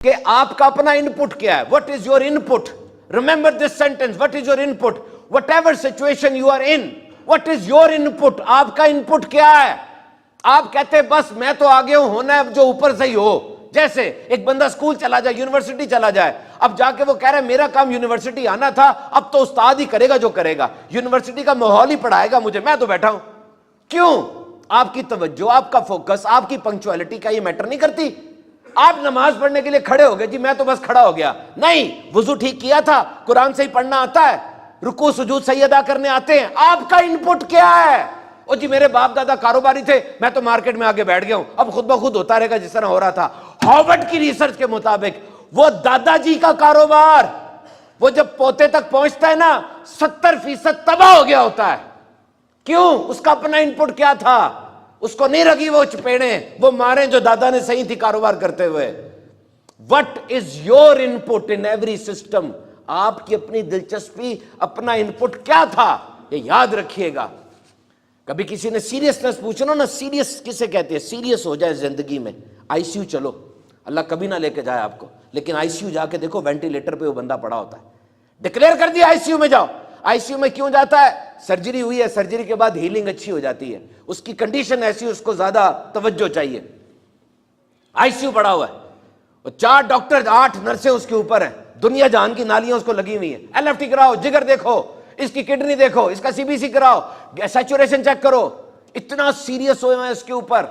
کہ آپ کا اپنا انپٹ کیا ہے. What is your input? Remember this sentence. What is your input? Whatever situation you are in, what is your input? آپ کا انپٹ کیا ہے؟ آپ کہتے ہیں بس میں تو آگے ہوں، ہونا ہے جو اوپر سے ہی ہو. جیسے ایک بندہ اسکول چلا جائے، یونیورسٹی چلا جائے، اب جا کے وہ کہہ رہا ہے میرا کام یونیورسٹی آنا تھا، اب تو استاد ہی کرے گا جو کرے گا، یونیورسٹی کا ماحول ہی پڑھائے گا مجھے، میں تو بیٹھا ہوں. کیوں؟ آپ کی توجہ، آپ کا فوکس، آپ کی پنکچوالٹی کا یہ میٹر نہیں کرتی. آپ نماز پڑھنے کے لیے کھڑے ہو گئے، جی میں تو بس کھڑا ہو گیا. نہیں، وضو ٹھیک کیا تھا، قرآن سے ہی پڑھنا آتا ہے، رکوع سجود صحیح ادا کرنے آتے ہیں. آپ کا انپٹ کیا ہے؟ او جی میرے باپ دادا کاروباری تھے، میں تو مارکیٹ میں آگے بیٹھ گیا ہوں، اب خود بخود ہوتا رہے گا جس طرح ہو رہا تھا. ہارورڈ کی ریسرچ کے مطابق وہ دادا جی کا کاروبار وہ جب پوتے تک پہنچتا ہے نا 70% تباہ ہو گیا ہوتا ہے. کیوں؟ اس کا اپنا انپٹ کیا تھا؟ اس کو نہیں لگی وہ چپیڑیں، وہ ماریں جو دادا نے صحیح تھی کاروبار کرتے ہوئے. What is your input in every system? آپ کی اپنی دلچسپی، اپنا انپٹ کیا تھا؟ یہ یاد رکھیے گا. کبھی کسی نے سیریسنس پوچھنا نا، سیریس کسے کہتے ہیں؟ سیریس ہو جائے زندگی میں، آئی سی یو چلو، اللہ کبھی نہ لے کے جائے آپ کو، لیکن آئی سی یو جا کے دیکھو، وینٹیلیٹر پہ وہ بندہ پڑا ہوتا ہے، ڈکلیئر کر دیا آئی سی یو میں جاؤ. آئی سی یو میں کیوں جاتا ہے؟ سرجری ہوئی ہے، سرجری کے بعد ہیلنگ اچھی ہو جاتی ہے، اس کی کنڈیشن ایسی، اس کو زیادہ توجہ چاہیے. آئی سی یو پڑا ہوا ہے، اور 4 ڈاکٹر 8 نرسیں اس کے اوپر ہیں، دنیا جہان کی نالیاں اس کو لگی ہوئی ہیں. ایل ایف ٹی کراؤ، جگر دیکھو، اس کی کڈنی دیکھو، اس کا سی بی سی کراؤ، سیچوریشن چیک کرو. اتنا سیریس ہوئے ہیں اس کے اوپر.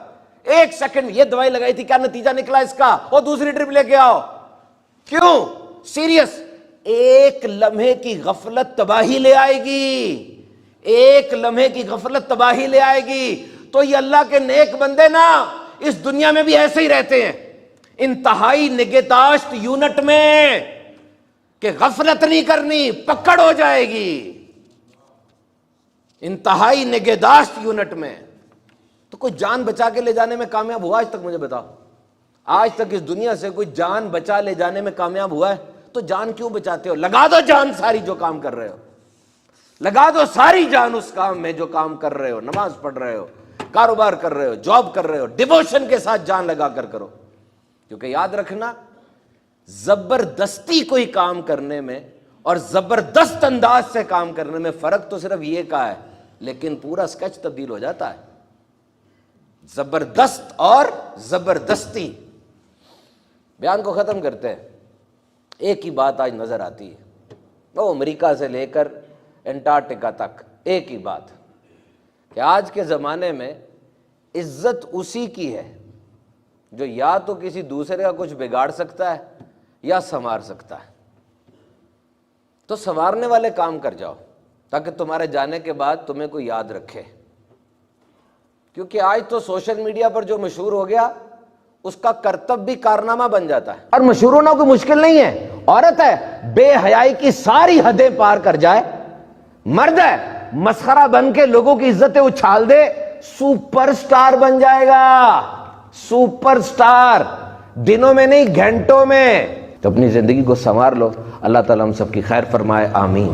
1 سیکنڈ یہ دوائی لگائی تھی، کیا نتیجہ نکلا اس کا؟ اور دوسری ٹرپ لے کے آؤ. کیوں؟ سیریس. ایک لمحے کی غفلت تباہی لے آئے گی، ایک لمحے کی غفلت تباہی لے آئے گی. تو یہ اللہ کے نیک بندے نا اس دنیا میں بھی ایسے ہی رہتے ہیں، انتہائی نگہداشت یونٹ میں، کہ غفلت نہیں کرنی، پکڑ ہو جائے گی. انتہائی نگہداشت یونٹ میں. تو کوئی جان بچا کے لے جانے میں کامیاب ہوا آج تک؟ مجھے بتاؤ، آج تک اس دنیا سے کوئی جان بچا لے جانے میں کامیاب ہوا ہے؟ تو جان کیوں بچاتے ہو؟ لگا دو جان ساری جو کام کر رہے ہو، لگا دو ساری جان اس کام میں جو کام کر رہے ہو. نماز پڑھ رہے ہو، کاروبار کر رہے ہو، جاب کر رہے ہو، ڈیووشن کے ساتھ جان لگا کر کرو. کیونکہ یاد رکھنا، زبردستی کوئی کام کرنے میں اور زبردست انداز سے کام کرنے میں فرق تو صرف یہ کا ہے، لیکن پورا سکیچ تبدیل ہو جاتا ہے. زبردست اور زبردستی. بیان کو ختم کرتے ہیں. ایک ہی بات آج نظر آتی ہے، وہ امریکہ سے لے کر انٹارکٹیکا تک ایک ہی بات، کہ آج کے زمانے میں عزت اسی کی ہے جو یا تو کسی دوسرے کا کچھ بگاڑ سکتا ہے یا سنوار سکتا ہے. تو سنوارنے والے کام کر جاؤ تاکہ تمہارے جانے کے بعد تمہیں کوئی یاد رکھے. کیونکہ آج تو سوشل میڈیا پر جو مشہور ہو گیا اس کا کرتب بھی کارنامہ بن جاتا ہے. اور مشہور ہونا کوئی مشکل نہیں ہے. عورت ہے بے حیائی کی ساری حدیں پار کر جائے، مرد ہے مسخرہ بن کے لوگوں کی عزتیں اچھال دے، سپر سٹار بن جائے گا. سپر سٹار دنوں میں نہیں، گھنٹوں میں. تو اپنی زندگی کو سنوار لو. اللہ تعالیٰ ہم سب کی خیر فرمائے، آمین.